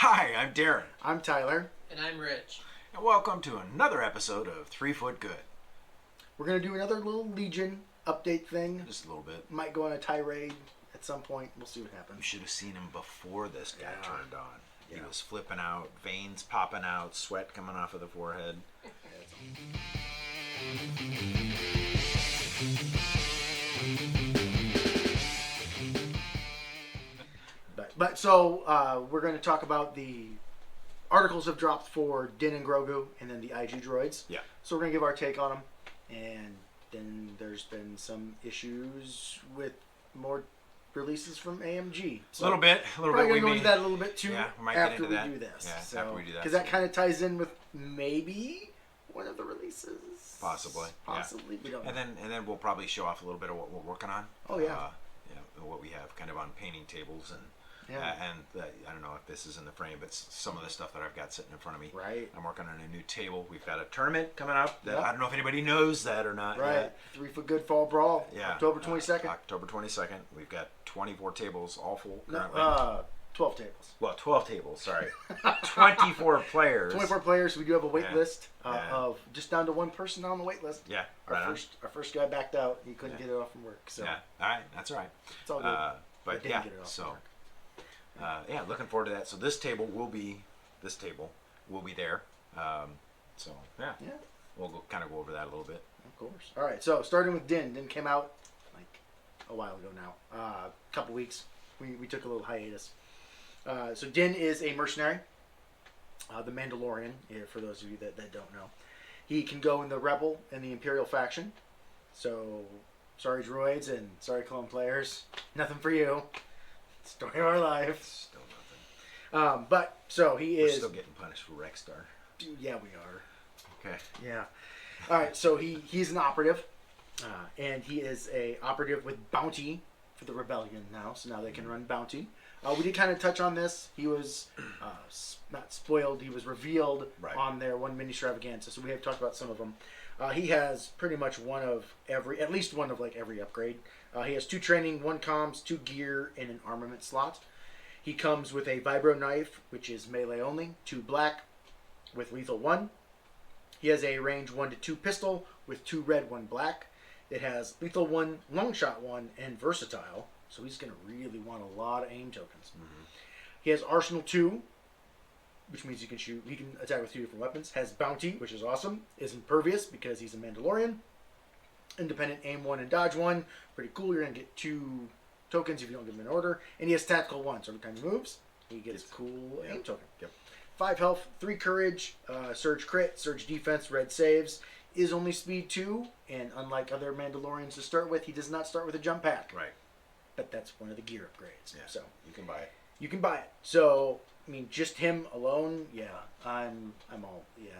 Hi, I'm Daren. I'm Tyler. And I'm Rich. And welcome to another episode of 3 Foot Good. We're going to do another little Legion update thing. Just a little bit. Might go on a tirade at some point. We'll see what happens. You should have seen him before this got turned on. He Yeah. was flipping out, veins popping out, sweat coming off of the forehead. So we're going to talk about the articles have dropped for Din and Grogu and then the IG droids. Yeah. So we're going to give our take on them. And then there's been some issues with more releases from AMG. So A little bit. We're going to go into that a little bit too we might get after into we that. do this. Yeah, after we do that. Because that kind of ties in with maybe one of the releases. Possibly. Possibly. We don't know. And then we'll probably show off a little bit of what we're working on. Oh, yeah. What we have kind of on painting tables and I don't know if this is in the frame, but some of the stuff that I've got sitting in front of me. Right. I'm working on a new table. We've got a tournament coming up. That Yep. I don't know if anybody knows that or not. Right. Yet. 3 Foot Good Fall Brawl. Yeah. October 22nd. October 22nd. We've got 24 tables, all full currently. 12 tables. Well, 12 tables, sorry. 24 players. 24 players. We do have a wait Yeah. list Yeah. of just down to one person on the wait list. Yeah. Our Right on. first guy backed out. He couldn't get it off from work. So Yeah. All right. That's all right. it's all good. But didn't yeah, get it off so work. looking forward to that. So this table will be there. So yeah, we'll kind of go over that a little bit. Of course. All right. So starting with Din. Din came out like a while ago now. A couple weeks. We took a little hiatus. So Din is a mercenary. The Mandolorian, for those of you that don't know. He can go in the Rebel and the Imperial faction. So, sorry droids and sorry clone players. Nothing for you. Story of our life. Still nothing. But, so he We're is... still getting punished for Rexstar. Yeah, we are. Okay. Yeah. Alright, so he's an operative. And he is a operative with bounty for the rebellion now. So now they can run bounty. We did kind of touch on this. He was not spoiled. He was revealed on their one mini extravaganza. So we have talked about some of them. He has pretty much at least one of like every upgrade. He has 2 training, 1 comms, 2 gear, and an armament slot. He comes with a vibro knife, which is melee only, 2 black with lethal 1. He has a range 1 to 2 pistol with 2 red, 1 black. It has lethal 1, long shot 1, and versatile. So he's going to really want a lot of aim tokens. Mm-hmm. He has Arsenal 2, which means he can attack with 2 different weapons. Has Bounty, which is awesome. Is impervious because he's a Mandalorian. Independent aim 1 and dodge 1. Pretty cool. You're going to get 2 tokens if you don't give him an order. And he has Tactical 1. So every time he moves, he gets a cool aim token. Yep. 5 health, 3 courage, surge crit, surge defense, red saves. Is only speed 2. And unlike other Mandalorians to start with, he does not start with a jump pack. Right. But that's one of the gear upgrades. Yeah. So you can buy it. You can buy it. So I mean, just him alone, yeah. I'm all, yeah.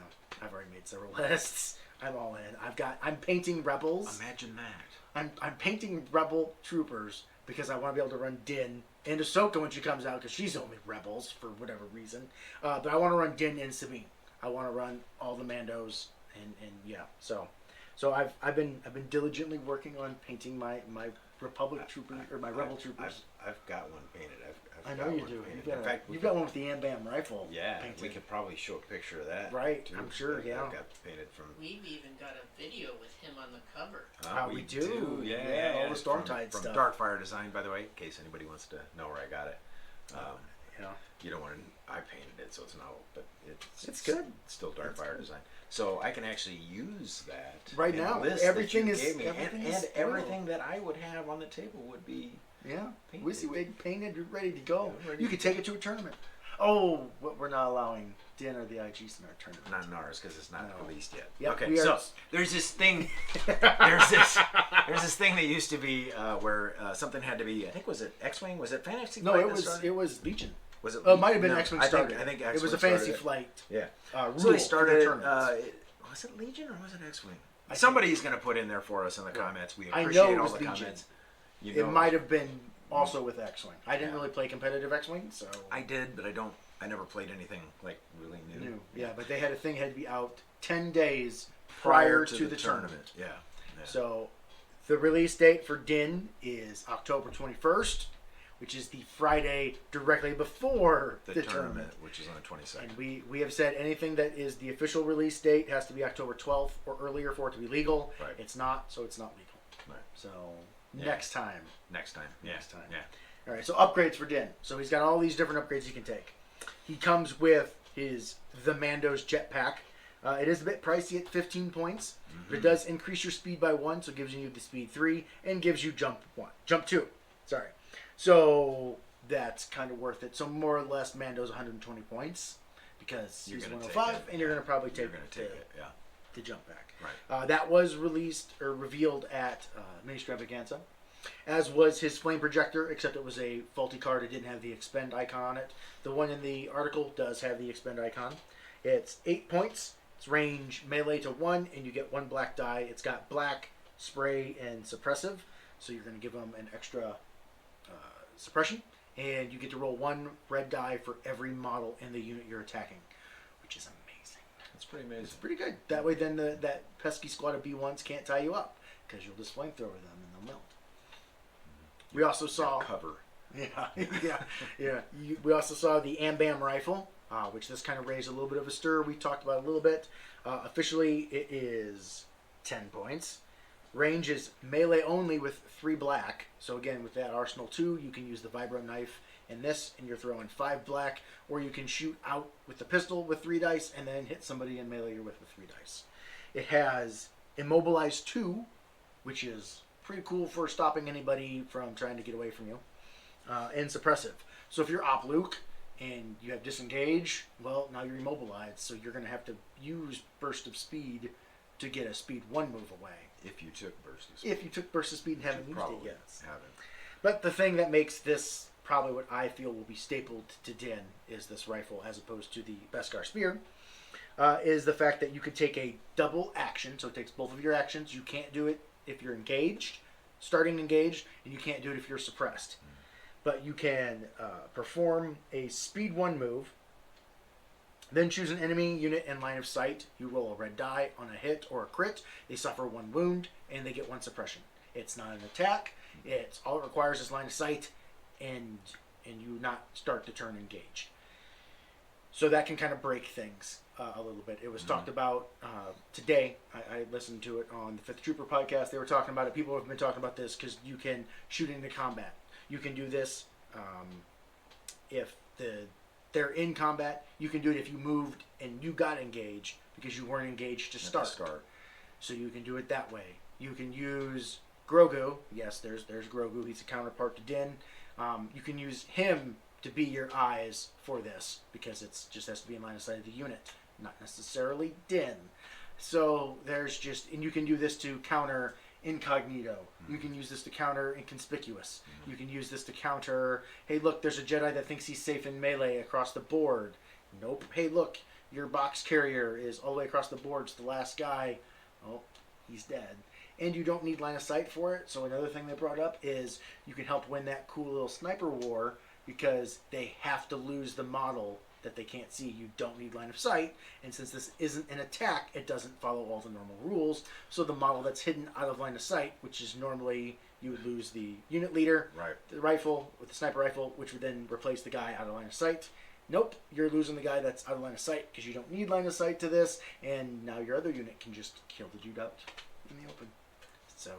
I've already made several lists. I'm all in. I'm painting rebels. Imagine that. I'm painting rebel troopers because I want to be able to run Din and Ahsoka when she comes out because she's only rebels for whatever reason. But I want to run Din and Sabine. I want to run all the Mandos and yeah. So I've been diligently working on painting my Republic trooper or my Rebel troopers. I've got one painted. I know you do. You've got one with the Am-Bam rifle. Yeah, painted. we could probably show a picture of that. Right, too. I'm sure. Yeah, I've got painted from. We've even got a video with him on the cover. We do. Yeah, all the Stormtide from stuff. Darkfire Design, by the way, in case anybody wants to know where I got it. Yeah. You don't want to. I painted it, so it's not. But it's good. It's still Darkfire Design, so I can actually use that right now. Everything is everything that I would have on the table would be. Yeah, painted. Painted, ready to go. Yeah, you could take it to a tournament. Oh, we're not allowing Din or the IGs in our tournament. Not in ours because it's not released yet. Yep, okay, so there's this thing. there's this thing that used to be where something had to be. I think was it X-wing? Was it Fantasy? No, Flight it was Legion. Was it? It might have been no, X-wing started. I think it was a Fantasy started Flight. Yeah. So they started. Was it Legion or was it X-wing? Somebody's going to put in there for us in the comments. We appreciate all the Legion. comments. It might have been also with X-wing. I didn't really play competitive X-wing, so I did, but I never played anything like really new. Yeah, but they had a thing had to be out 10 days prior to the tournament. Yeah. So the release date for Din is October 21st. which is the Friday directly before The tournament, which is on the 22nd. And we have said anything that is the official release date has to be October 12th or earlier for it to be legal. Right. It's not, so it's not legal. Right. So Yeah. next time. Next time. Yeah. Next time. Yeah. All right, so upgrades for Din. So he's got all these different upgrades you can take. He comes with the Mando's jetpack. It is a bit pricey at 15 points, but it does increase your speed by 1, so it gives you the speed 3 and gives you jump 2. Sorry. So that's kind of worth it. So more or less, Mando's 120 points because You're he's gonna 105, take it. and you're going to probably take, it. Yeah. the jump back. Right. That was released or revealed at Mini Extravaganza, as was his flame projector, except it was a faulty card. It didn't have the expend icon on it. The one in the article does have the expend icon. It's 8 points. It's range melee to 1, and you get 1 black die. It's got black, spray, and suppressive, so you're going to give him an extra suppression, and you get to roll 1 red die for every model in the unit you're attacking, which is amazing. That's pretty amazing. It's pretty good. That way, then that pesky squad of B1s can't tie you up because you'll just flamethrower them and they'll melt. We also saw cover. Yeah. We also saw the Ambam rifle, which this kind of raised a little bit of a stir. We talked about it a little bit. Officially, it is 10 points. Range is melee only with 3 black. So again, with that Arsenal 2, you can use the Vibro knife in this, and you're throwing 5 black, or you can shoot out with the pistol with 3 dice, and then hit somebody in melee you're with 3 dice. It has Immobilize 2, which is pretty cool for stopping anybody from trying to get away from you, and Suppressive. So if you're Op Luke and you have Disengage, well, now you're immobilized, so you're going to have to use Burst of Speed to get a Speed 1 move away. If you took Burst of Speed. If you took Burst of Speed and haven't used it yet. Haven't. But the thing that makes this probably what I feel will be stapled to Din is this rifle as opposed to the Beskar Spear, is the fact that you could take a double action, so it takes both of your actions. You can't do it if you're engaged, starting engaged, and you can't do it if you're suppressed. But you can perform a Speed 1 move, then choose an enemy unit in line of sight. You roll a red die on a hit or a crit. They suffer 1 wound, and they get 1 suppression. It's not an attack. It's all it requires is line of sight, and you not start the turn engaged. So that can kind of break things a little bit. It was talked about today. I listened to it on the 5th Trooper podcast. They were talking about it. People have been talking about this because you can shoot into combat. You can do this if they're in combat. You can do it if you moved and you got engaged because you weren't engaged to start. So you can do it that way. You can use Grogu. Yes, there's Grogu. He's a counterpart to Din. You can use him to be your eyes for this because it just has to be in line of sight of the unit, not necessarily Din. So there's just, and you can do this to counter incognito. You can use this to counter inconspicuous. You can use this to counter, hey look, there's a Jedi that thinks he's safe in melee across the board. Nope. Hey look, your box carrier is all the way across the board. It's the last guy. Oh, he's dead. And you don't need line of sight for it. So another thing they brought up is you can help win that cool little sniper war because they have to lose the model that they can't see. You don't need line of sight, and since this isn't an attack, it doesn't follow all the normal rules. So the model that's hidden out of line of sight, which is normally you would lose the unit leader, right, the rifle with the sniper rifle, which would then replace the guy out of line of sight. Nope, you're losing the guy that's out of line of sight because you don't need line of sight to this, and now your other unit can just kill the dude out in the open. So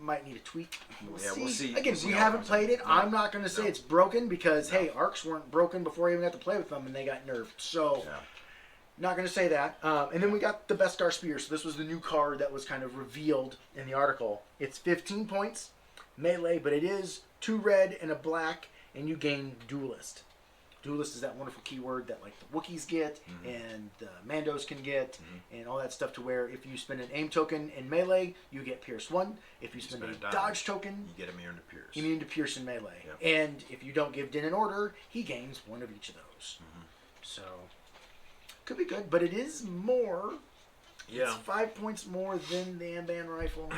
might need a tweak. We'll see. Again, We'll see we how it haven't comes played in. it. I'm not going to say it's broken because, hey, arcs weren't broken before I even got to play with them and they got nerfed. So, not going to say that. And then we got the Beskar Spear. So this was the new card that was kind of revealed in the article. It's 15 points, melee, but it is 2 red and a black, and you gain Duelist. Duelist is that wonderful keyword that like the Wookiees get and the Mandos can get and all that stuff, to where if you spend an aim token in melee, you get Pierce 1. If you spend a dodge token, you get immune to Pierce. Immune to Pierce in melee. Yep. And if you don't give Din an order, he gains 1 of each of those. So, could be good, but it is more. Yeah. It's 5 points more than the Amban rifle.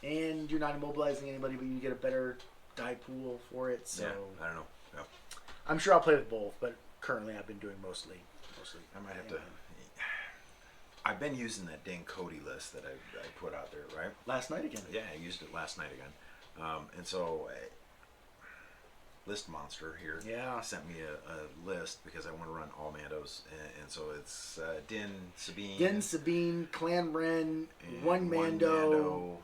And you're not immobilizing anybody, but you get a better die pool for it. So I don't know. Yep. I'm sure I'll play with both, but currently I've been doing mostly. I might have to. I've been using that dang Cody list that I put out there, right? Last night again. Yeah, I used it last night again, and so list monster here. Yeah. Sent me a list because I want to run all Mandos, and so it's Din, Sabine, Clan Ren, and one Mando,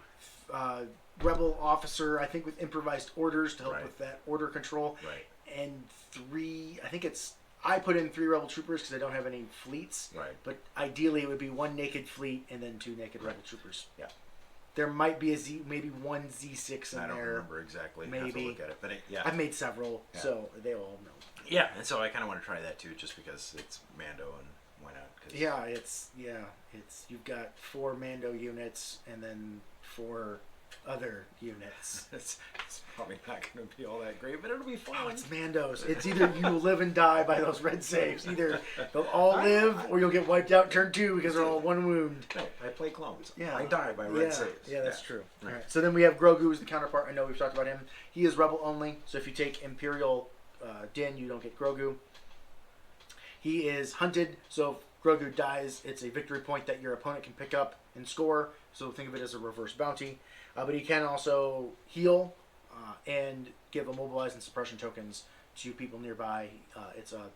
Rebel officer, I think with improvised orders to help with that order control. Right. And I put in 3 Rebel troopers because I don't have any fleets. Right. But ideally it would be 1 naked fleet and then 2 naked Rebel troopers. Yeah. There might be maybe 1 Z6 in there. I don't remember exactly. Maybe. I have to look at it, but yeah. I've made several, so they all know. Yeah, and so I kind of want to try that too, just because it's Mando and why not? It's you've got 4 Mando units and then 4 other units. It's probably not going to be all that great, but it'll be fun. Oh, it's Mandos. It's either you will live and die by those red saves. Either they'll all live or you'll get wiped out turn 2 because they're all 1 wound. No, I play clones. Yeah. I die by red saves. Yeah, that's true. Right. All right. So then we have Grogu as the counterpart. I know we've talked about him. He is Rebel only. So if you take Imperial Din, you don't get Grogu. He is hunted. So if Grogu dies, it's a victory point that your opponent can pick up and score. So think of it as a reverse bounty. But he can also heal and give immobilize and suppression tokens to people nearby. It's a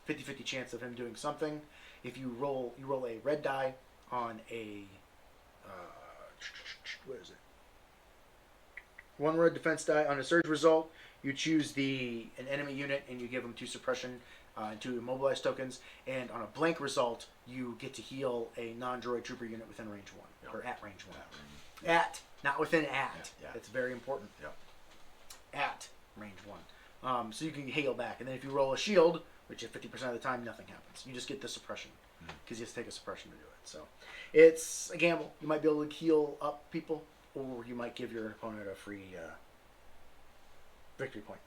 50-50 chance of him doing something. If you roll a red die on a what is it? 1 red defense die on a surge result. You choose an enemy unit and you give them 2 suppression and 2 immobilize tokens. And on a blank result, you get to heal a non-droid trooper unit within range 1 or at range 1. Not within at. Yeah. It's very important. Yep. At range 1. So you can heal back. And then if you roll a shield, which at 50% of the time, nothing happens. You just get the suppression. Because you have to take a suppression to do it. So it's a gamble. You might be able to heal up people, or you might give your opponent a free victory point.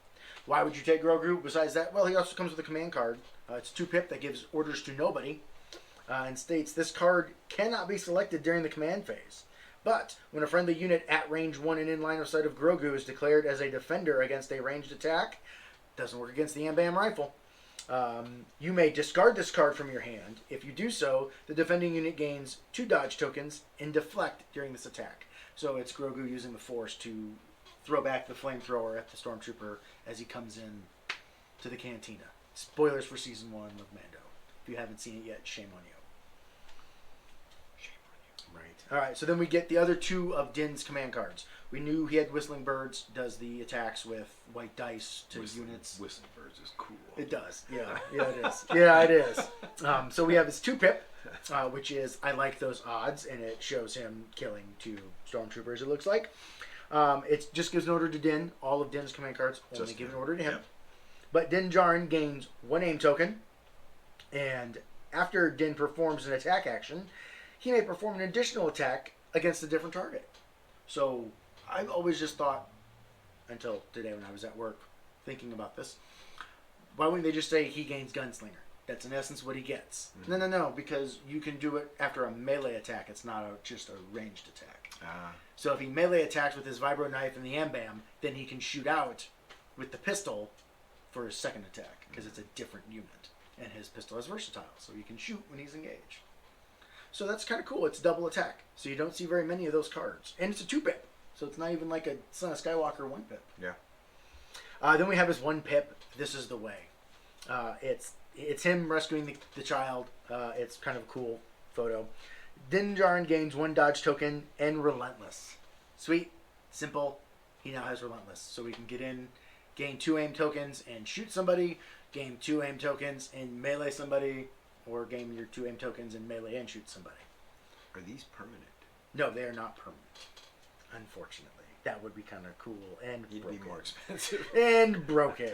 Why would you take Grogu besides that? Well, he also comes with a command card. It's 2 pip that gives orders to nobody and states this card cannot be selected during the command phase. But when a friendly unit at range 1 and in line of sight of Grogu is declared as a defender against a ranged attack, doesn't work against the Ambam rifle. You may discard this card from your hand. If you do so, the defending unit gains 2 dodge tokens and deflect during this attack. So it's Grogu using the Force to throw back the flamethrower at the Stormtrooper as he comes in to the cantina. Spoilers for Season 1 of Mando. If you haven't seen it yet, shame on you. Right. Alright, so then we get the other 2 of Din's command cards. We knew he had Whistling Birds, does the attacks with white dice to units. Whistling Birds is cool. It does, yeah. Yeah, it is. Yeah, it is. So we have his 2 pip, which is, I like those odds, and it shows him killing 2 stormtroopers, it looks like. It just gives an order to Din. All of Din's command cards only give an order to him. Yep. But Din Djarin gains 1 aim token, and after Din performs an attack action, he may perform an additional attack against a different target. So I've always just thought, until today when I was at work thinking about this, why wouldn't they just say he gains Gunslinger? That's in essence what he gets. Mm-hmm. No, because you can do it after a melee attack. It's not just a ranged attack. So if he melee attacks with his vibro knife and the Ambam, then he can shoot out with the pistol for his second attack, because it's a different unit. And his pistol is versatile, so he can shoot when he's engaged. So that's kind of cool. It's double attack. So you don't see very many of those cards. And it's a 2 pip. So it's not even like a Son of Skywalker 1 pip. Yeah. Then we have his 1 pip. This is the way. It's him rescuing the child. It's kind of a cool photo. Din Djarin gains 1 dodge token and Relentless. Sweet. Simple. He now has Relentless. So we can get in, gain 2 aim tokens and shoot somebody, gain 2 aim tokens and melee somebody, or gain your 2 aim tokens and melee and shoot somebody. Are these permanent? No, they are not permanent. Unfortunately. That would be kind of cool and He'd broken. be more expensive. And broken.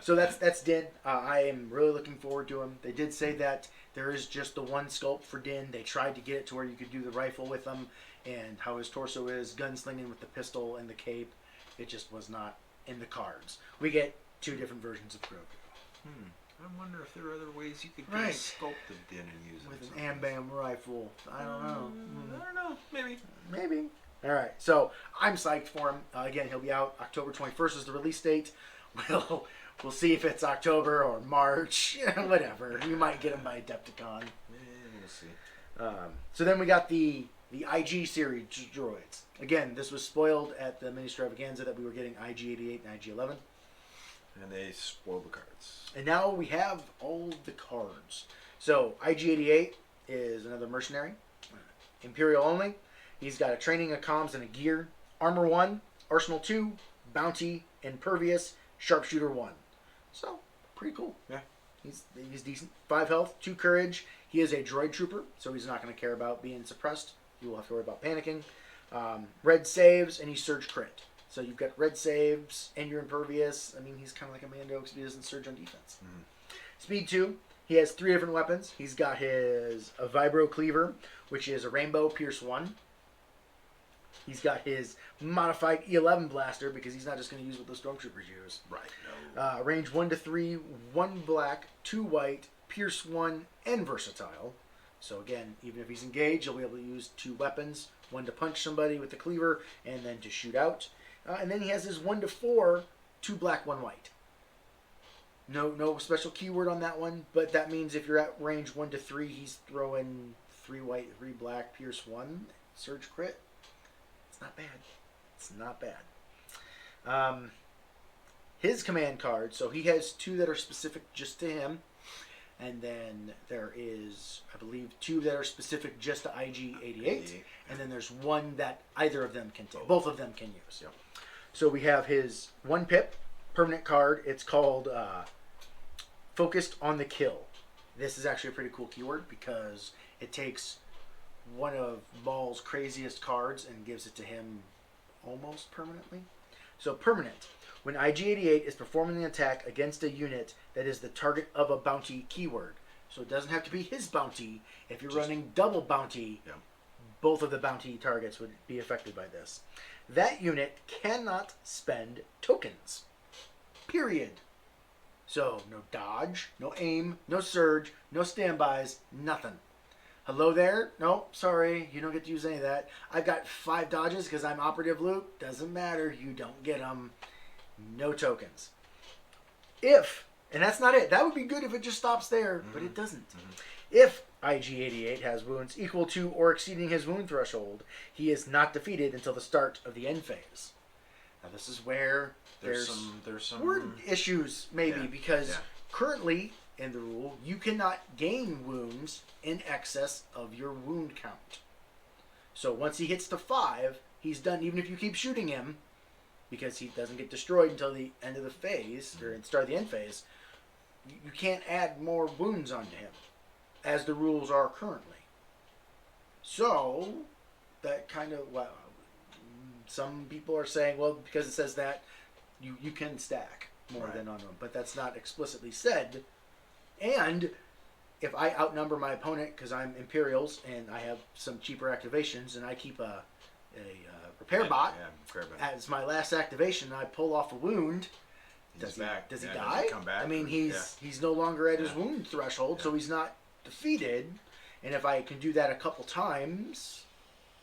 So that's Din. I am really looking forward to him. They did say that there is just the 1 sculpt for Din. They tried to get it to where you could do the rifle with him, and how his torso is gunslinging with the pistol and the cape. It just was not in the cards. We get 2 different versions of Grogu. I wonder if there are other ways you could Right. sculpt of Din and use With it. an Ambam rifle. I don't know. I don't know. Maybe. Maybe. All right. So I'm psyched for him. Again, he'll be out October 21st is the release date. We'll see if it's October or March. Whatever. We might get him by Adepticon. We'll see. So then we got the IG series droids. Again, this was spoiled at the mini extravaganza that we were getting IG-88 and IG-11. And they spoil the cards. And now we have all the cards. So IG-88 is another mercenary. Imperial only. He's got a training, a comms, and a gear. Armor 1, Arsenal 2, Bounty, Impervious, Sharpshooter 1. So, pretty cool. Yeah. He's decent. 5 health, 2 courage. He is a droid trooper, so he's not going to care about being suppressed. You will have to worry about panicking. Red saves, and he surge crit. So you've got red saves, and you're impervious. I mean, he's kind of like a Mando because he doesn't surge on defense. Mm-hmm. Speed 2. He has 3 different weapons. He's got a Vibro Cleaver, which is a Rainbow Pierce 1. He's got his modified E11 blaster because he's not just going to use what the Stormtroopers use. Right. No. Range 1 to 3, 1 black, 2 white, Pierce 1, and versatile. So again, even if he's engaged, he'll be able to use 2 weapons. 1 to punch somebody with the cleaver, and then to shoot out. And then he has his 1 to 4, 2 black, 1 white. No special keyword on that one, but that means if you're at range 1 to 3, he's throwing 3 white, 3 black, Pierce 1, surge crit. It's not bad. It's not bad. His command card, so he has 2 that are specific just to him, and then there is, I believe, 2 that are specific just to IG-88, and then there's 1 that either of them can take. Both of them can use. Yep. So we have his 1 pip permanent card. It's called Focused on the Kill. This is actually a pretty cool keyword because it takes one of Maul's craziest cards and gives it to him almost permanently. So permanent. When IG-88 is performing an attack against a unit that is the target of a bounty keyword. So it doesn't have to be his bounty. If you're running double bounty, both of the bounty targets would be affected by this. That unit cannot spend tokens. Period. So no dodge, no aim, no surge, no standbys, nothing. Hello there? No, sorry, you don't get to use any of that. I've got 5 dodges because I'm operative Luke. Doesn't matter, you don't get them. No tokens. If, and that's not it. That would be good if it just stops there, but it doesn't. If IG-88 has wounds equal to or exceeding his wound threshold, he is not defeated until the start of the end phase. Now this is where there's some word issues maybe because currently in the rule you cannot gain wounds in excess of your wound count. So once he hits the 5, he's done even if you keep shooting him because he doesn't get destroyed until the end of the phase or start of the end phase. You can't add more wounds onto him as the rules are currently. So that kind of some people are saying, well, because it says that, you can stack more than on them. But that's not explicitly said. And if I outnumber my opponent because I'm Imperials and I have some cheaper activations and I keep a repair bot as my last activation, I pull off a wound. Does he die? Does he come back? I mean, he's no longer at his wound threshold, so he's not defeated. And if I can do that a couple times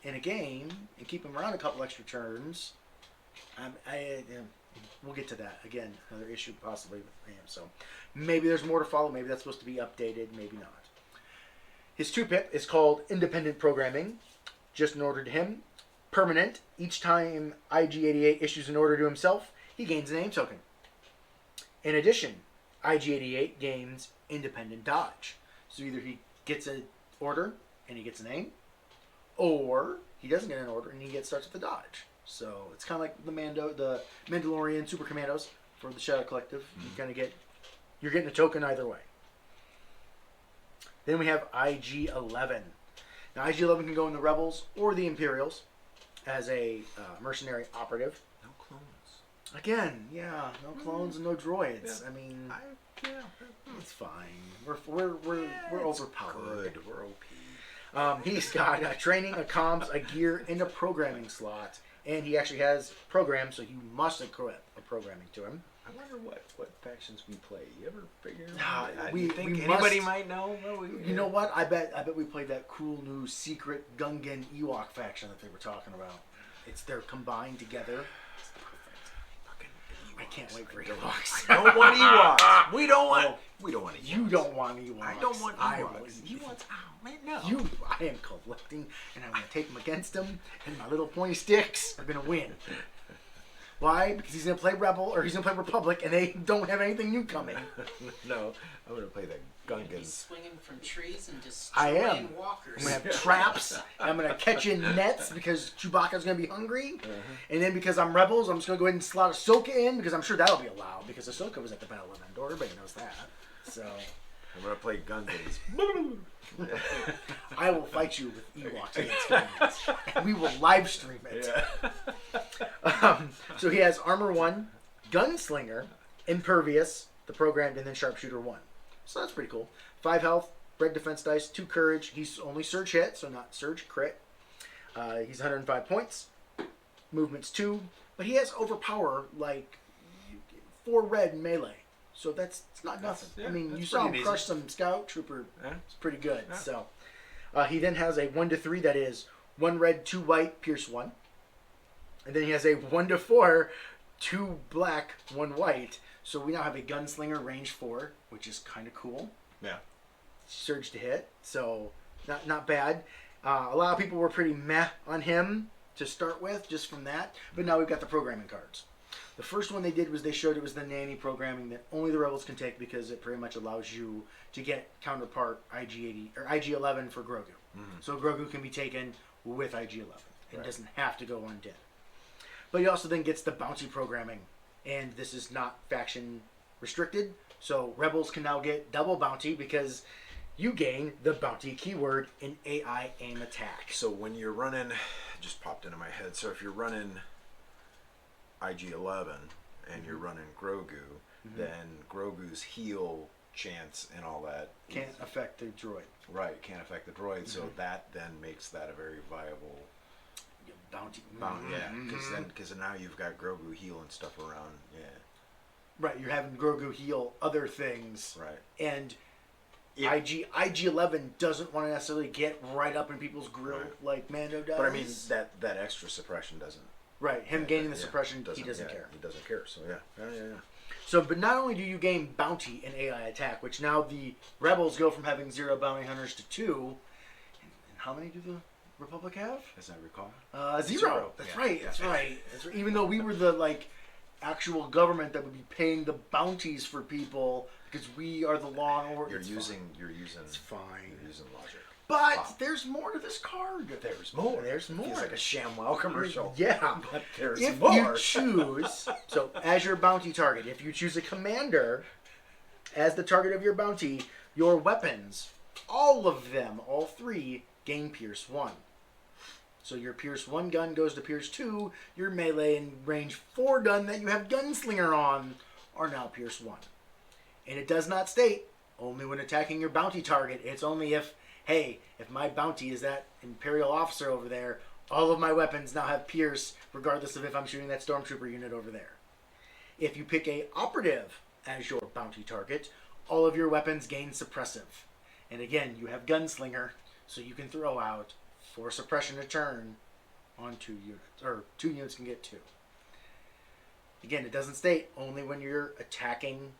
in a game and keep him around a couple extra turns, we'll get to that. Again, another issue possibly with him. So maybe there's more to follow. Maybe that's supposed to be updated. Maybe not. His 2-pip is called Independent Programming. Just an order to him. Permanent. Each time IG-88 issues an order to himself, he gains a name token. In addition, IG-88 gains Independent Dodge. So either he gets an order and he gets a name, or he doesn't get an order and he starts with the dodge. So it's kind of like the Mandolorian Super Commandos for the Shadow Collective. You're getting a token either way. Then we have IG-11. Now IG-11 can go in the Rebels or the Imperials as a mercenary operative. No clones. Again, no clones and no droids. Yeah. I mean, it's fine. We're overpowered. Good. We're OP. He's got a training, a comms, a gear, and a programming slot. And he actually has programs, so you must equip a programming to him. I wonder what factions we play. You ever figure? We think we anybody must, might know? You know what? I bet we played that cool new secret Gungan Ewok faction that they were talking about. They're combined together. I can't wait for Ewoks. I don't want Ewoks. We don't want Ewoks. You don't want Ewoks. I don't want Ewoks. Ewoks. Oh man, no. I am collecting, and I'm going to take them against them, and my little pointy sticks are going to win. Why? Because he's going to play Rebel or he's going to play Republic, and they don't have anything new coming. No, I'm gonna play the You're gonna be Gungans. swinging from trees and I destroying am. walkers. I'm going to have traps. I'm going to catch in nets because Chewbacca's going to be hungry. And then because I'm Rebels, I'm just going to go ahead and slot Ahsoka in because I'm sure that'll be allowed because Ahsoka was at the Battle of Endor. Everybody knows that. So I'm gonna play Gungans. I will fight you with Ewoks against Gungans. And we will live stream it. Yeah. So he has Armor 1, Gunslinger, Impervious, the Programmed, and then Sharpshooter 1. So that's pretty cool. 5 health, Red Defense Dice, 2 Courage. He's only Surge hit, so not Surge crit. He's 105 points. Movement's 2. But he has Overpower, like 4 red melee. So it's not nothing. Yeah, I mean, you that's saw him pretty crush decent. some Scout Trooper. Yeah. It's pretty good. Yeah. So he then has a 1-3 that is 1 red, 2 white, Pierce 1. And then he has a 1-4, 2 black, 1 white. So we now have a Gunslinger range 4, which is kind of cool. Yeah. Surge to hit, so not bad. A lot of people were pretty meh on him to start with, just from that. But now we've got the programming cards. The first one they did was they showed it was the nanny programming that only the Rebels can take because it pretty much allows you to get counterpart IG-80 or IG-11 for Grogu. So Grogu can be taken with IG-11. It Right. doesn't have to go on Din. But he also then gets the bounty programming, and this is not faction restricted. So Rebels can now get double bounty because you gain the bounty keyword in AI aim attack. So when you're running, just popped into my head. So if you're running IG-11 and you're running Grogu, then Grogu's heal chance and all that Can't affect the droid. right can't affect the droid. So that then makes that a very viable Bounty. yeah. Because now you've got Grogu healing stuff around. Yeah. Right, you're having Grogu heal other things. Right. And If- IG-11 doesn't want to necessarily get right up in people's grill Right. like Mando does. But I mean that extra suppression doesn't. Right, him gaining the yeah, suppression, he doesn't yeah, care. He doesn't care. So yeah. So, but not only do you gain bounty in AI attack, which now the Rebels go from having 0 bounty hunters to 2. And how many do the Republic have? As I recall. 0. That's Yeah, right. yeah. That's right. That's right. Even though we were the actual government that would be paying the bounties for people because we are the law and order. You're It's using fine. you're using logic. But Wow. there's more to this card. There's more. There's more. Feels like a ShamWow commercial. Yeah. But there's If more. you choose, so as your bounty target, if you choose a commander as the target of your bounty, your weapons, all of them, all 3, gain Pierce 1. So your Pierce 1 gun goes to Pierce 2, your melee and range 4 gun that you have Gunslinger on are now Pierce 1. And it does not state, only when attacking your bounty target. It's only if, hey, if my bounty is that Imperial officer over there, all of my weapons now have Pierce, regardless of if I'm shooting that Stormtrooper unit over there. If you pick a operative as your bounty target, all of your weapons gain suppressive. And again, you have Gunslinger, so you can throw out 4 suppression a turn on 2 units, or 2 units can get 2. Again, it doesn't state only when you're attacking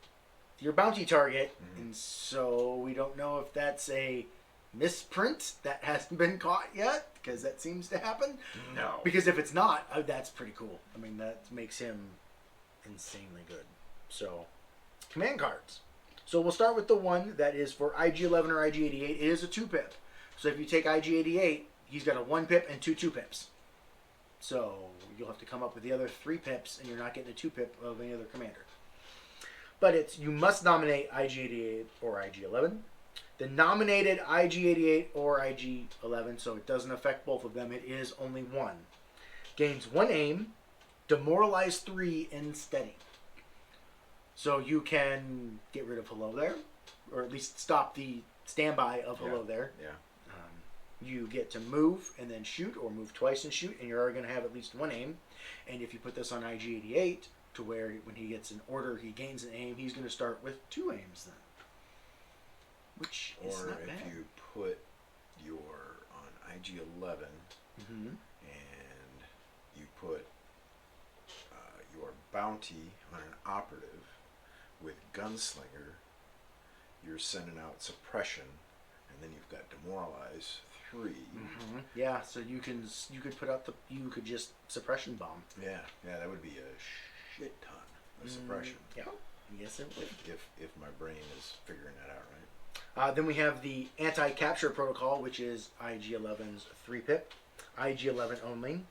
your bounty target, and so we don't know if that's a misprint that hasn't been caught yet, because that seems to happen. No. Because if it's not, that's pretty cool. I mean, that makes him insanely good. So, command cards. So we'll start with the one that is for IG-11 or IG-88. It is a 2-pip. So if you take IG-88, he's got a 1-pip and 2 2-pips. So you'll have to come up with the other 3 pips, and you're not getting a 2-pip of any other commander. But it's you must nominate IG-88 or IG-11. The nominated IG-88 or IG-11, so it doesn't affect both of them. It is only 1. Gains 1 aim, demoralize 3 in steady. So you can get rid of hello there, or at least stop the standby of hello there. Yeah. You get to move and then shoot, or move twice and shoot, and you're already going to have at least 1 aim. And if you put this on IG-88, to where when he gets an order, he gains an aim, he's going to start with 2 aims then. Which is Or not if bad. you put your on IG-11 Mm-hmm. and you put your bounty on an operative with Gunslinger, you're sending out suppression, and then you've got demoralize 3. Mm-hmm. Yeah, so you could put out you could just suppression bomb. Yeah, that would be a shit ton of suppression. Yeah, yes it would. If my brain is figuring that out right. Then we have the anti-capture protocol, which is IG-11's 3-pip, IG-11 only.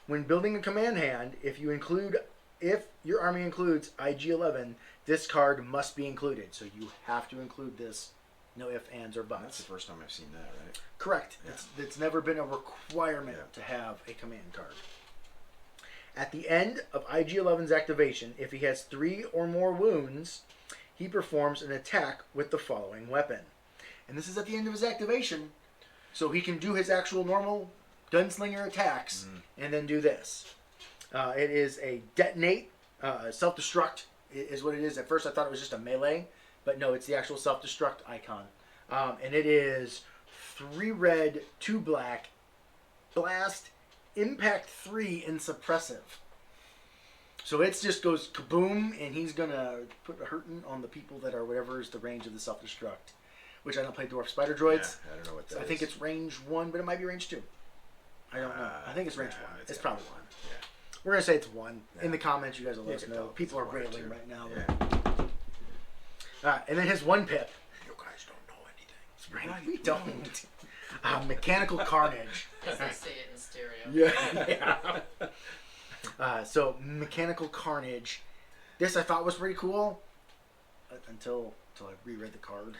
When building a command hand, if your army includes IG-11, this card must be included. So you have to include this. No ifs, ands, or buts. That's the first time I've seen that, right? Correct. Yeah. It's never been a requirement to have a command card. At the end of IG-11's activation, if he has 3 or more wounds, he performs an attack with the following weapon. And this is at the end of his activation, so he can do his actual normal gunslinger attacks and then do this. It is a detonate, self-destruct is what it is. At first I thought it was just a melee, but no, it's the actual self-destruct icon. And it is 3 red, 2 black, blast, impact 3, and suppressive. So it just goes kaboom, and he's going to put a hurting on the people that are whatever is the range of the self-destruct. Which I don't play Dwarf Spider Droids. Yeah, I don't know what that so I think it's range 1, but it might be range 2. I don't know. I think it's range 1. It's probably 1. Yeah. We're going to say it's 1. Yeah. In the comments, you guys will let us know. People are it's 1 or railing 2. right now. Yeah. And then his 1-pip. You guys don't know anything. Right, we don't. Mechanical Carnage. As they say it in stereo. Yeah. So Mechanical Carnage. This I thought was pretty cool until I reread the card,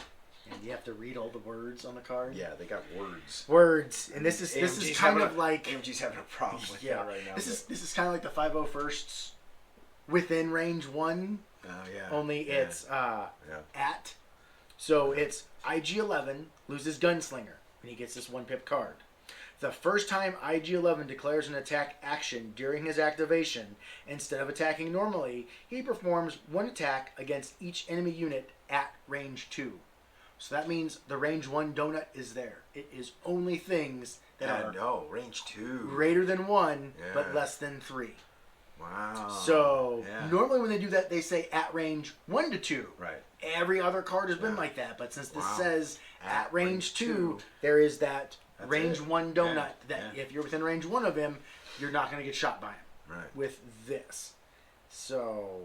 and you have to read all the words on the card. Yeah, they got words. Words, and this is kind of like AMG's having a problem with that right now. This is kind of like the 501sts within range 1. Oh yeah. Only it's at. So it's IG-11 loses Gunslinger, and he gets this 1-pip card. The first time IG-11 declares an attack action during his activation, instead of attacking normally, he performs 1 attack against each enemy unit at range 2. So that means the range 1 donut is there. It is only things that are range 2. greater than 1, but less than 3. Wow. So normally when they do that, they say at range 1 to 2. Right. Every other card has been like that, but since this says at range 2, there is that range 1 donut that if you're within range 1 of him, you're not going to get shot by him. Right. With this. So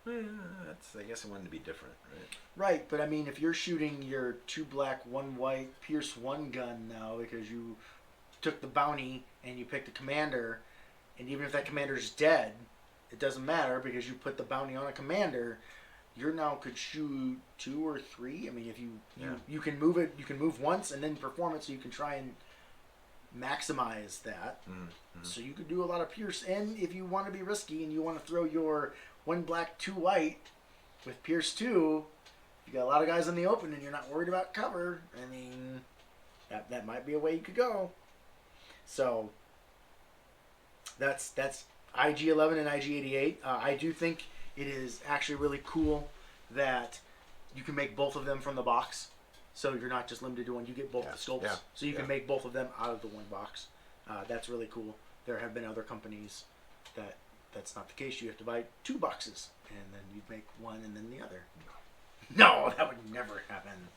I guess it wanted to be different, right? right, but I mean, if you're shooting your 2 black, 1 white, Pierce 1 gun now because you took the bounty and you picked a commander, and even if that commander's dead, it doesn't matter because you put the bounty on a commander. You now could shoot 2 or 3. I mean, if you can move it, you can move once and then perform it, so you can try and maximize that. Mm-hmm. So you could do a lot of Pierce, and if you want to be risky and you want to throw your 1 black, 2 white with Pierce 2, you got a lot of guys in the open and you're not worried about cover. I mean, that might be a way you could go. So that's IG-11 and IG-88. I do think it is actually really cool that you can make both of them from the box. So you're not just limited to one. You get both the sculpts. Yeah. So you can make both of them out of the 1 box. That's really cool. There have been other companies that's not the case. You have to buy 2 boxes, and then you make one and then the other. No, that would never happen.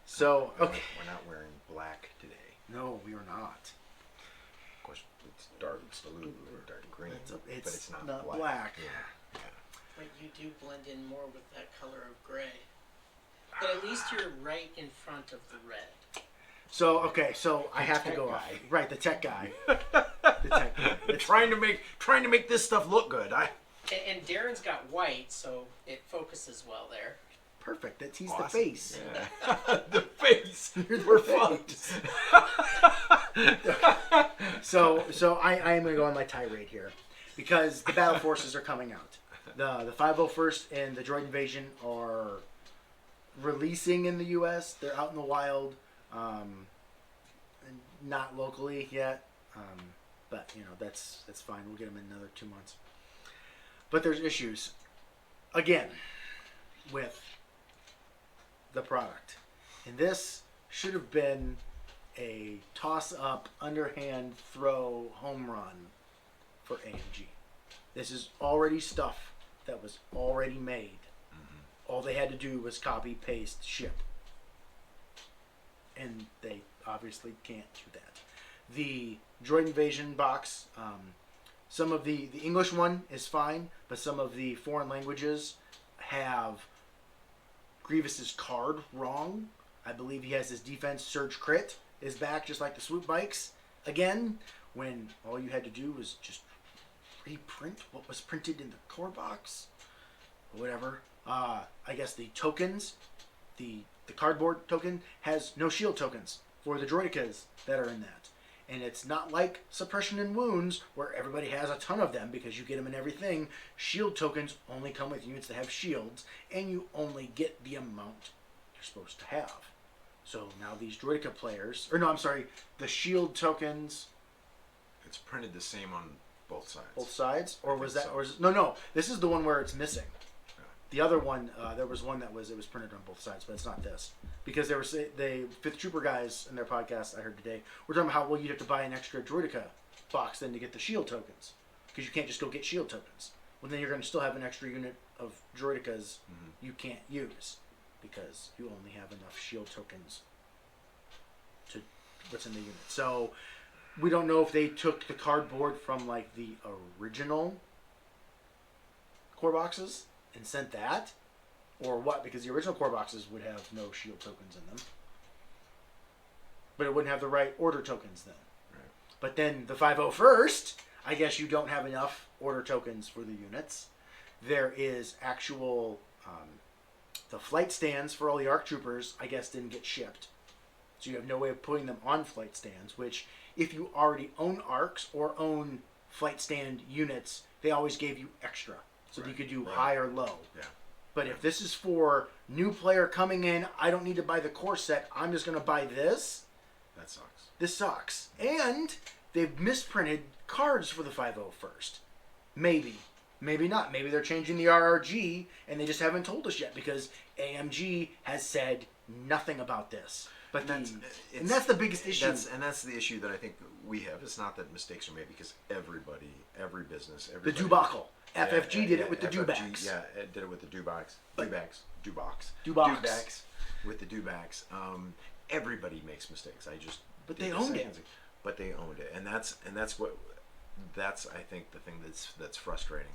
So, okay. We're not wearing black today. No, we are not. Of course, it's dark blue or dark green, but it's not black. Yeah. But you do blend in more with that color of gray. But at least you're right in front of the red. So, okay, so I have to go off. Right, the tech guy. The tech guy. It's trying to make this stuff look good. And Daren's got white, so it focuses well there. Perfect. That he's the face. Yeah. The face. We're fucked. So I am going to go on my tirade here because the battle forces are coming out. The 501st and the Droid Invasion are releasing in the U.S. They're out in the wild, not locally yet, but that's fine. We'll get them in another 2 months. But there's issues again with the product, and this should have been a toss-up, underhand throw home run for AMG. This is already stuff that was already made. Mm-hmm. All they had to do was copy, paste, ship. and they obviously can't do that. The Droid Invasion box, some of the English one is fine, but some of the foreign languages have Grievous's card wrong. I believe he has his defense surge crit is back, just like the swoop bikes again, when all you had to do was just reprint what was printed in the core box or whatever. I guess the tokens, the cardboard token has no shield tokens for the droidicas that are in that. And it's not like Suppression and Wounds, where everybody has a ton of them because you get them in everything. Shield tokens only come with units that have shields, and you only get the amount you're supposed to have. So now these droidica players, the shield tokens. It's printed the same on both sides. Both sides, or was that? So. Or is, no. This is the one where it's missing. The other one, there was one that was printed on both sides, but it's not this. Because there was the 5th Trooper guys in their podcast I heard today were talking about how you'd have to buy an extra droidica box then to get the shield tokens. Because you can't just go get shield tokens. Well, then you're going to still have an extra unit of droidicas you can't use. Because you only have enough shield tokens to what's in the unit. So, we don't know if they took the cardboard from like the original core boxes and sent that, or what, because the original core boxes would have no shield tokens in them. But it wouldn't have the right order tokens then. Right. But then the 501st, I guess you don't have enough order tokens for the units. There is actual, the flight stands for all the ARC troopers, I guess, didn't get shipped. So you have no way of putting them on flight stands, which if you already own ARCs or own flight stand units, they always gave you extra. So you could do high or low. Yeah. But if this is for new player coming in, I don't need to buy the core set. I'm just going to buy this. That sucks. This sucks. And they've misprinted cards for the 501st. Maybe. Maybe not. Maybe they're changing the RRG and they just haven't told us yet because AMG has said nothing about this. But and that's the biggest issue. That's the issue that I think we have. It's not that mistakes are made because every business, the debacle. FFG did it with the FFG, dewbacks. Yeah, it did it with the dewbacks. Dewbacks. With the dewbacks. Everybody makes mistakes. But they owned it. But they owned it, and that's I think the thing that's frustrating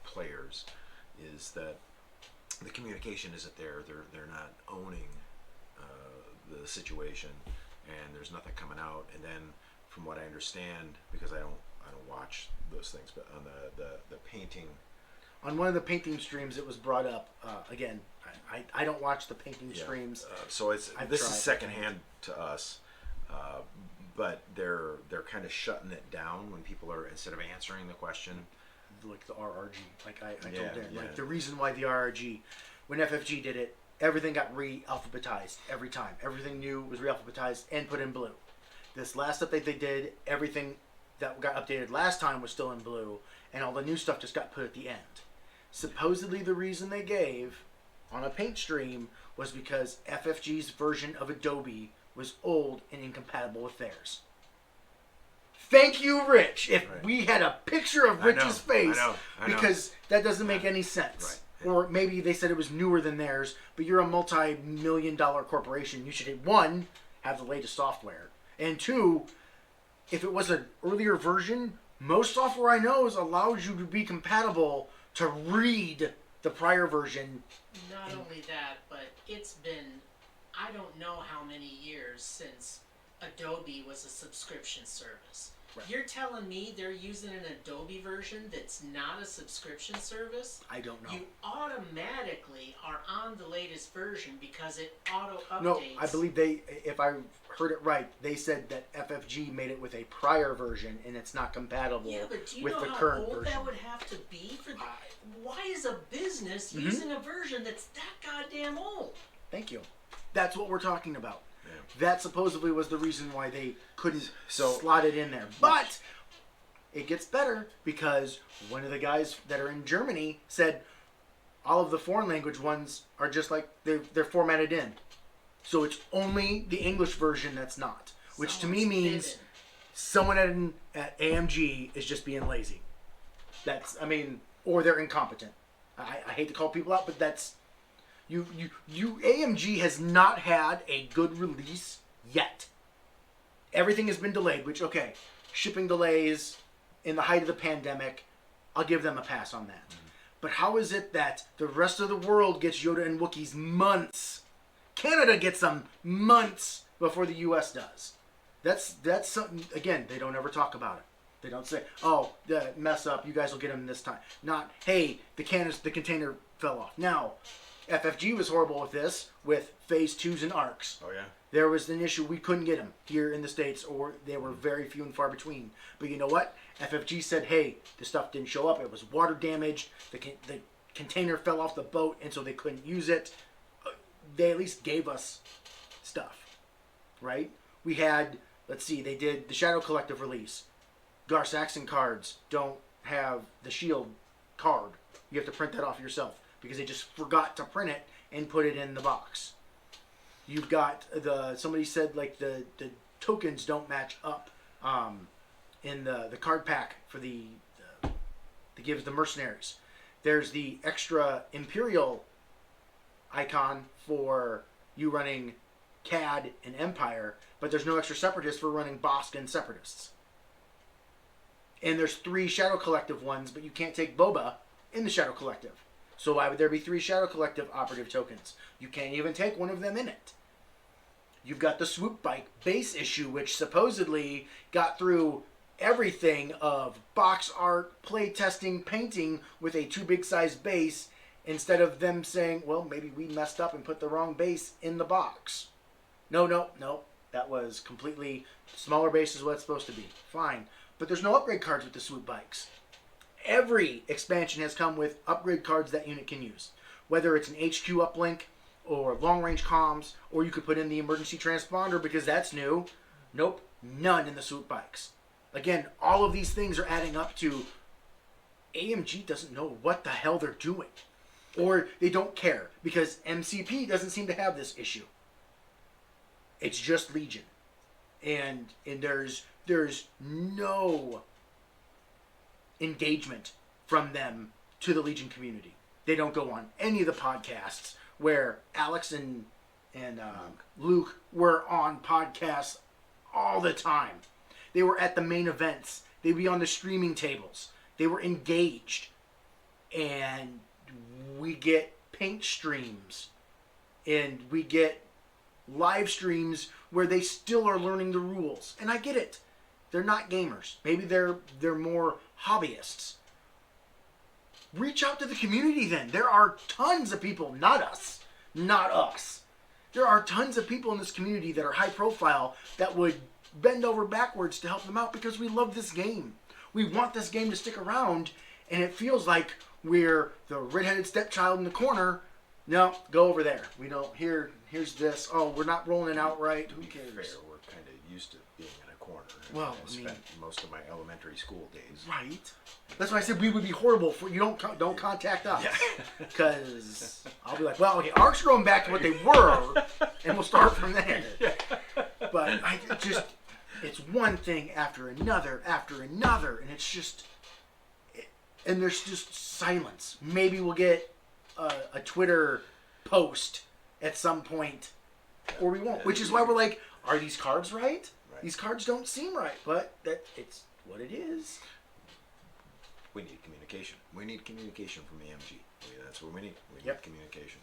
players is that the communication isn't there. They're not owning the situation, and there's nothing coming out. And then, from what I understand, because I don't watch those things, but on the painting, on one of the painting streams, it was brought up again. I don't watch the painting streams, so this is secondhand to us, but they're kind of shutting it down when people are, instead of answering the question, like the RRG, like I told Darren, like the reason why the RRG, when FFG did it, everything got re-alphabetized every time. Everything new was re-alphabetized and put in blue. This last update they did, everything that got updated last time was still in blue, and all the new stuff just got put at the end. Supposedly the reason they gave on a paint stream was because FFG's version of Adobe was old and incompatible with theirs. Thank you, Rich. If we had a picture of Rich's face, I know. because that doesn't make any sense. Right. Or maybe they said it was newer than theirs, but you're a multi-million-dollar corporation. You should, one, have the latest software, and two, if it was an earlier version, most software I know allows you to be compatible to read the prior version. Not only that, but it's been, I don't know how many years since Adobe was a subscription service. Right. You're telling me they're using an Adobe version that's not a subscription service? I don't know. You automatically are on the latest version because it auto-updates. No, I believe if I heard it right, they said that FFG made it with a prior version and it's not compatible but do you with know the how current old version. that would have to be? Why is a business using a version that's that goddamn old? Thank you. That's what we're talking about. Yeah. That supposedly was the reason why they couldn't slot it in there. But it gets better because one of the guys that are in Germany said all of the foreign language ones are just like they're formatted in. So it's only the English version that's not. Which to me means someone at AMG is just being lazy. Or they're incompetent. I hate to call people out, but that's... AMG has not had a good release yet. Everything has been delayed, which, okay, shipping delays in the height of the pandemic, I'll give them a pass on that. Mm-hmm. But how is it that the rest of the world gets Yoda and Wookiees months? Canada gets them months before the U.S. does. That's something, again, they don't ever talk about it. They don't say, oh, mess up, you guys will get them this time. Not, hey, the container fell off. Now, FFG was horrible with this, with Phase 2s and ARCs. Oh, yeah? There was an issue, we couldn't get them here in the States, or they were very few and far between. But you know what? FFG said, hey, the stuff didn't show up, it was water damaged, the container fell off the boat, and so they couldn't use it. They at least gave us stuff, right? We had, let's see, they did the Shadow Collective release. Gar Saxon cards don't have the shield card. You have to print that off yourself because they just forgot to print it and put it in the box. You've got somebody said like the tokens don't match up in the card pack for that gives the mercenaries. There's the extra Imperial icon for you running CAD and Empire, but there's no extra Separatists for running Bosk and Separatists. And there's 3 Shadow Collective ones, but you can't take Boba in the Shadow Collective. So why would there be 3 Shadow Collective operative tokens? You can't even take one of them in it. You've got the Swoop Bike base issue, which supposedly got through everything of box art, play testing, painting with a too big size base, instead of them saying, well, maybe we messed up and put the wrong base in the box. No. That was completely smaller base is what it's supposed to be. Fine. But there's no upgrade cards with the Swoop Bikes. Every expansion has come with upgrade cards that unit can use. Whether it's an HQ uplink or long-range comms, or you could put in the emergency transponder because that's new. Nope, none in the Swoop Bikes. Again, all of these things are adding up to AMG doesn't know what the hell they're doing. Or they don't care because MCP doesn't seem to have this issue. It's just Legion. And there's no engagement from them to the Legion community. They don't go on any of the podcasts where Alex and Luke were on podcasts all the time. They were at the main events. They'd be on the streaming tables. They were engaged. And we get paint streams. And we get live streams where they still are learning the rules. And I get it. They're not gamers. Maybe they're more hobbyists. Reach out to the community then. There are tons of people, not us. There are tons of people in this community that are high profile that would bend over backwards to help them out because we love this game. We want this game to stick around, and it feels like we're the redheaded stepchild in the corner. No, go over there. We don't. Here's this. Oh, we're not rolling it out right. Who cares? Fair, we're kind of used to being in a corner. Well, I spent most of my elementary school days. Right. That's why I said we would be horrible for you. Don't contact us because I'll be like, well, okay, ARCs are going back to what they were, and we'll start from there. But it's one thing after another, and it's just, and there's just silence. Maybe we'll get a Twitter post at some point, or we won't. Which is why we're like, are these cards right? These cards don't seem right, but it's what it is. We need communication. We need communication from AMG. That's what we need. We need communication.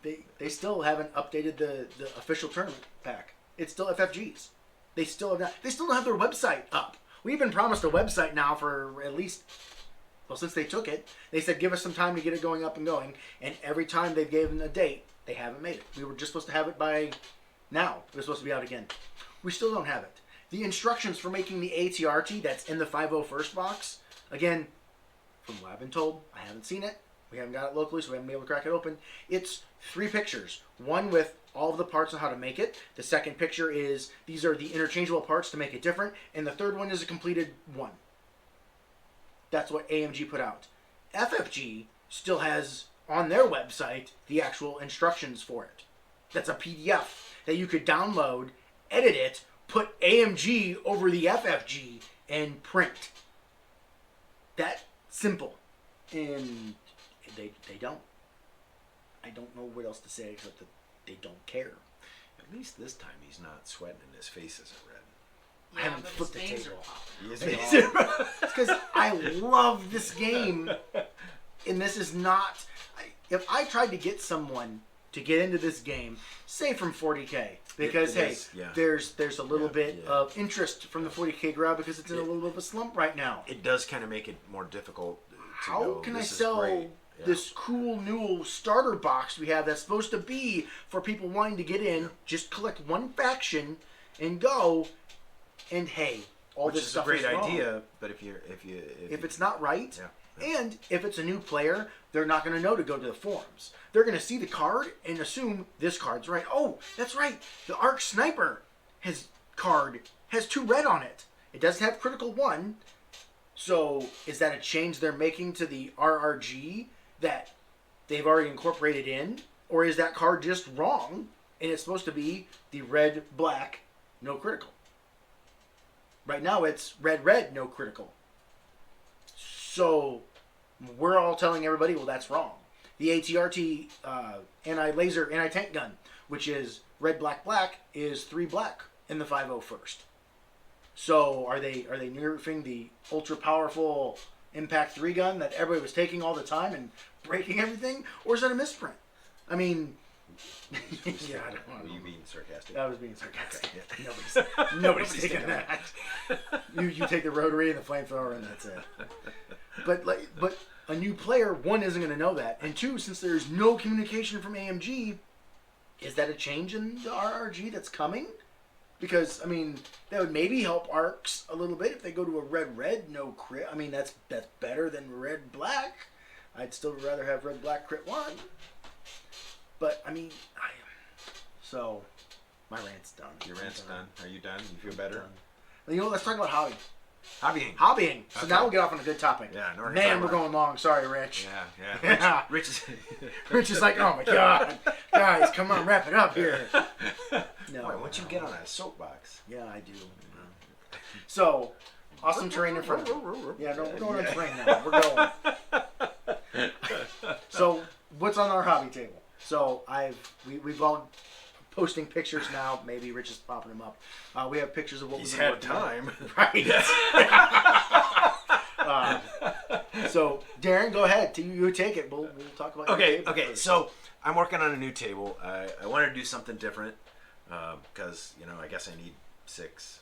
And they still haven't updated the official tournament pack. It's still FFGs. They still have not. They still don't have their website up. We've been promised a website now for at least, well, since they took it. They said give us some time to get it going up and going. And every time they've given a date, they haven't made it. We were just supposed to have it by now. It was supposed to be out again. We still don't have it. The instructions for making the ATRT that's in the 501st box, again, from what I've been told, I haven't seen it. We haven't got it locally, so we haven't been able to crack it open. It's 3 pictures. One with all of the parts on how to make it. The second picture is, these are the interchangeable parts to make it different. And the third one is a completed one. That's what AMG put out. FFG still has on their website the actual instructions for it. That's a PDF that you could download, edit it, put AMG over the FFG, and print. That simple. And they don't. I don't know what else to say except that they don't care. At least this time he's not sweating and his face isn't red. I haven't but flipped the his veins table. are popping. Yes, It's because I love this game, and this is not. If I tried to get someone to get into this game, say from 40K, because It is, yeah. there's a little Yeah, bit yeah. of interest from the 40K crowd because it's in a It- little bit of a slump right now. It does kind of make it more difficult to How go, can I "This is sell great." Yeah. this cool new starter box we have that's supposed to be for people wanting to get in, just collect one faction and go, and hey, all Which this is stuff a great is wrong. idea, but if If it's not right, Yeah. and if it's a new player, they're not going to know to go to the forums. They're going to see the card and assume this card's right. Oh, that's right. The Arc Sniper card has 2 red on it. It doesn't have critical 1. So is that a change they're making to the RRG that they've already incorporated in? Or is that card just wrong and it's supposed to be the red, black, no critical? Right now it's red, red, no critical. So we're all telling everybody, well, that's wrong. The ATRT anti-laser, anti-tank gun, which is red, black, black, is 3 black in the 501st. So are they nerfing the ultra powerful Impact 3 gun that everybody was taking all the time and breaking everything, or is that a misprint? I mean, yeah, I don't Were know. you being sarcastic? I was being sarcastic. Okay, Nobody's taking that. You take the rotary and the flamethrower and that's it. But a new player, 1, isn't going to know that, and 2, since there's no communication from AMG, is that a change in the RRG that's coming? Because I mean, that would maybe help arcs a little bit if they go to a red red no crit. I mean, that's better than red black. I'd still rather have red black crit 1. But I mean, so my rant's done. Your rant's done. Are you done? You feel better? You know, let's talk about hobby. Hobbying. So Okay. now we'll get off on a good topic. Yeah, no, Man, we're going long. Sorry, Rich. Yeah. Rich is. Rich is like, oh my god, guys, come on, wrap it up here. No, Boy, once you get on a soapbox. yeah, I do. So, awesome terrain in front of you. Yeah, no, we're going on terrain now. We're going. So, what's on our hobby table? So, we've all posting pictures now. Maybe Rich is popping them up. We have pictures of what He's we've been had working on. time. Right. So, Darren, go ahead. You take it. We'll talk about. your table Okay. first. So I'm working on a new table. I wanted to do something different because I guess I need 6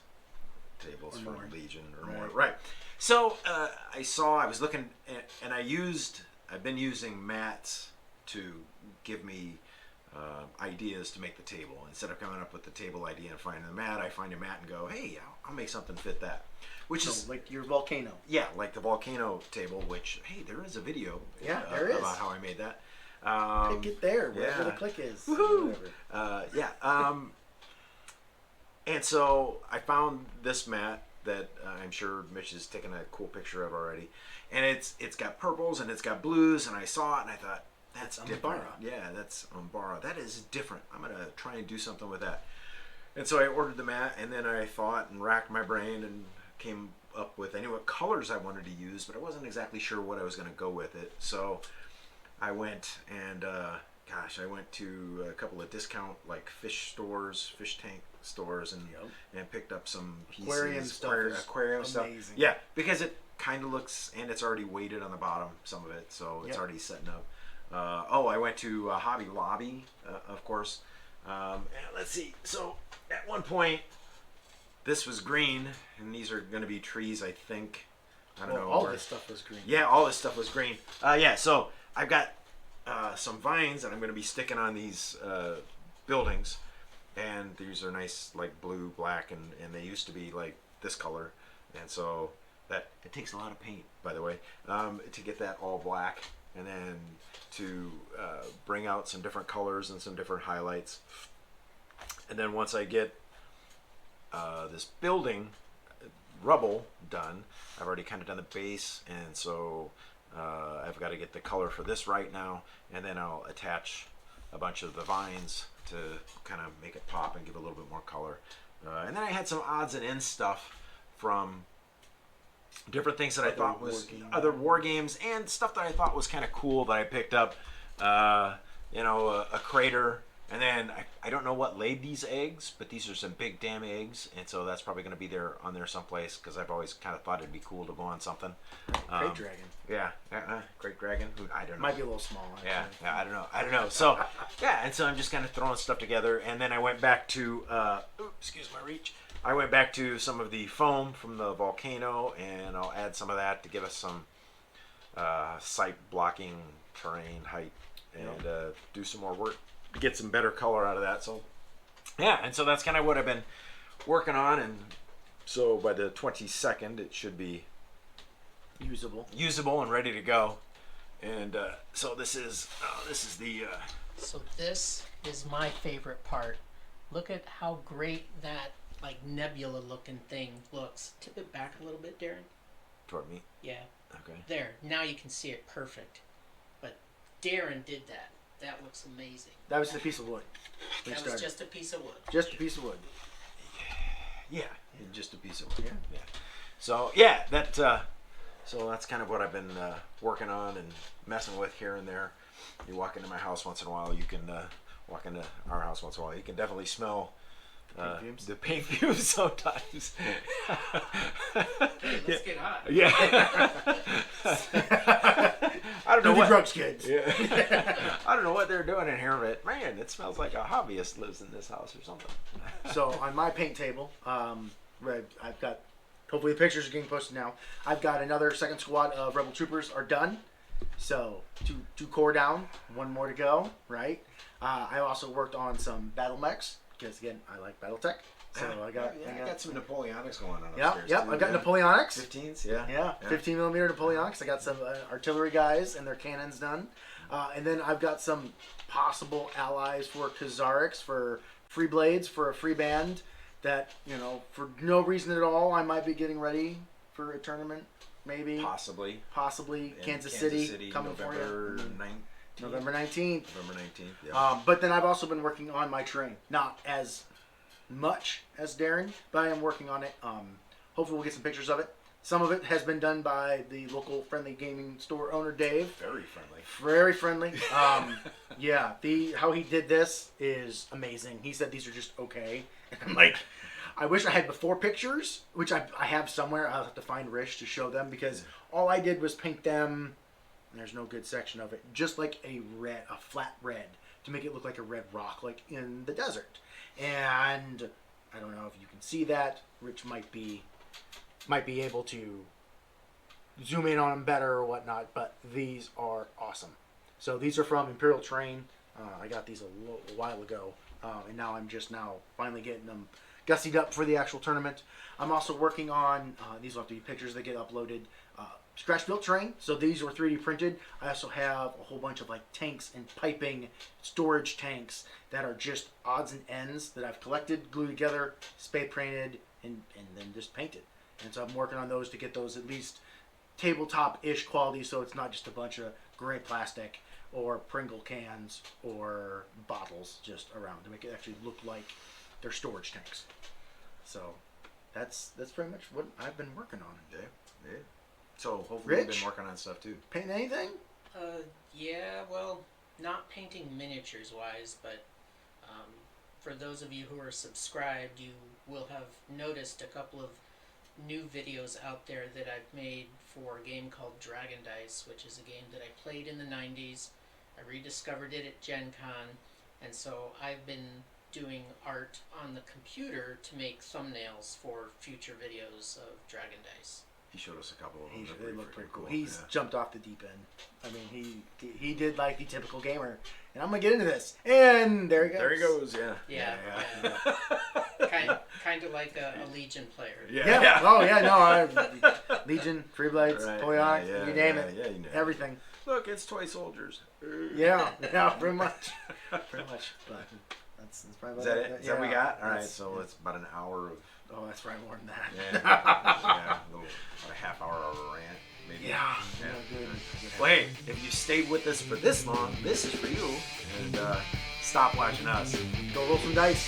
tables Or for more. Legion or Right. more. Right. So I was looking, and I've been using mats to give me ideas to make the table. Instead of coming up with the table idea and finding the mat, I find a mat and go, hey, I'll make something fit that. Which is like your volcano. yeah, like the volcano table. Which there is a video. Yeah, there is. About how I made that. Click it there, wherever yeah. the click is. Woohoo! Whatever. And so I found this mat that I'm sure Mitch has taken a cool picture of already, and it's got purples and it's got blues, and I saw it and I thought that's different. Umbara. Yeah, that's Umbara. That is different. I'm gonna try and do something with that. And so I ordered the mat, and then I thought and racked my brain and came up with what colors I wanted to use, but I wasn't exactly sure what I was gonna go with it. So I went and I went to a couple of discount like fish tank stores and picked up some pieces. Aquarium stuff is aquarium stuff. amazing. Yeah, because it kind of looks, and it's already weighted on the bottom, some of it, so it's Yep. already setting up. I went to Hobby Lobby, of course. And let's see. So at one point, this was green, and these are going to be trees, I think. I don't know. All this stuff was green. Yeah, all this stuff was green. So I've got some vines that I'm going to be sticking on these buildings, and these are nice, like blue, black, and they used to be like this color, and so that it takes a lot of paint, by the way, to get that all black, and then to bring out some different colors and some different highlights, and then once I get this building rubble done, I've already kind of done the base, and so I've got to get the color for this right now, and then I'll attach a bunch of the vines to kind of make it pop and give it a little bit more color. And then I had some odds and ends stuff from different things that I thought was other war games and stuff that I thought was kind of cool that I picked up. a crater. And then I don't know what laid these eggs, but these are some big damn eggs, and so that's probably going to be there on there someplace because I've always kind of thought it'd be cool to go on something. Great dragon. Yeah, great dragon. I don't know. Might be a little small. Actually. Yeah, I don't know. So yeah, and so I'm just kind of throwing stuff together, and then I went back to excuse my reach. I went back to some of the foam from the volcano, and I'll add some of that to give us some sight blocking terrain height, and do some more work. Get some better color out of that. So yeah, and so that's kind of what I've been working on, and so by the 22nd it should be usable and ready to go. And so this is the So this is my favorite part. Look at how great that like nebula looking thing looks. Tip it back a little bit, Daren. toward me. Yeah. Okay. There. Now you can see it perfect. But Daren did that. That looks amazing. That was the piece of wood. That was just a piece of wood. Just a piece of wood. Yeah, just a piece of wood. Yeah. So yeah, so that's kind of what I've been working on and messing with here and there. You walk into my house once in a while. You can walk into our house once in a while. You can definitely smell the paint fumes sometimes. Hey, let's get hot. Yeah. I don't know what drugs, kids. Yeah. I don't know what they're doing in here, but man, it smells like a hobbyist lives in this house or something. So on my paint table, I've got, hopefully the pictures are getting posted now. I've got another second squad of Rebel Troopers are done. So two core down, one more to go, right? I also worked on some battle mechs because again, I like BattleTech. So I got some Napoleonics going on Yep, upstairs. yep. Too, I got Napoleonics. 15s, yeah. Yeah, 15 millimeter Napoleonics. I got some artillery guys and their cannons done. And then I've got some possible allies for Khazariks, for free blades, for a free band that, for no reason at all, I might be getting ready for a tournament, maybe. Possibly. Kansas City coming November for you. 19th. November 19th. November 19th, yeah. But then I've also been working on my terrain. Not as much as Daren, but I am working on it. Hopefully we'll get some pictures of it. Some of it has been done by the local friendly gaming store owner, Dave. Very friendly. Very friendly. Yeah, how he did this is amazing. He said these are just okay. And I'm like, I wish I had before pictures, which I have somewhere. I'll have to find Rish to show them because all I did was paint them. There's no good section of it. Just like a flat red to make it look like a red rock, like in the desert. And I don't know if you can see that. Rich might be able to zoom in on them better or whatnot, but these are awesome. So these are from Imperial Terrain. I got these a while ago, and now I'm just finally getting them gussied up for the actual tournament. I'm also working on, these will have to be pictures that get uploaded, scratch built terrain. So these were 3D printed. I also have a whole bunch of like tanks and piping storage tanks that are just odds and ends that I've collected, glued together, spray painted, and then just painted. And so I'm working on those to get those at least tabletop-ish quality, so it's not just a bunch of gray plastic or Pringle cans or bottles just around to make it actually look like they're storage tanks. So that's pretty much what I've been working on. Yeah. So hopefully Rich? you've been working on stuff too. Painting anything? Yeah, well, not painting miniatures wise, but for those of you who are subscribed, you will have noticed a couple of new videos out there that I've made for a game called Dragon Dice, which is a game that I played in the 90s. I rediscovered it at Gen Con, and so I've been doing art on the computer to make thumbnails for future videos of Dragon Dice. He showed us a couple of them. They look pretty cool. He's jumped off the deep end. I mean, he did like the typical gamer, and I'm gonna get into this. And there he goes. There he goes. Yeah. Yeah. Kind of like a Legion player. Yeah. Oh yeah. No. Legion, Free Blades, Right. Toyonic, Yeah, you name it. Yeah, you know. Everything. Look, it's toy soldiers. Yeah. Pretty much. But that's probably Is about that it? Is that what we got? All right. So yeah. it's about an hour of. Oh, that's probably more than that. About a half hour of a rant, maybe. Yeah. Good. Good. Well, hey, if you stayed with us for this long, this is for you. And stop watching us. Go roll some dice.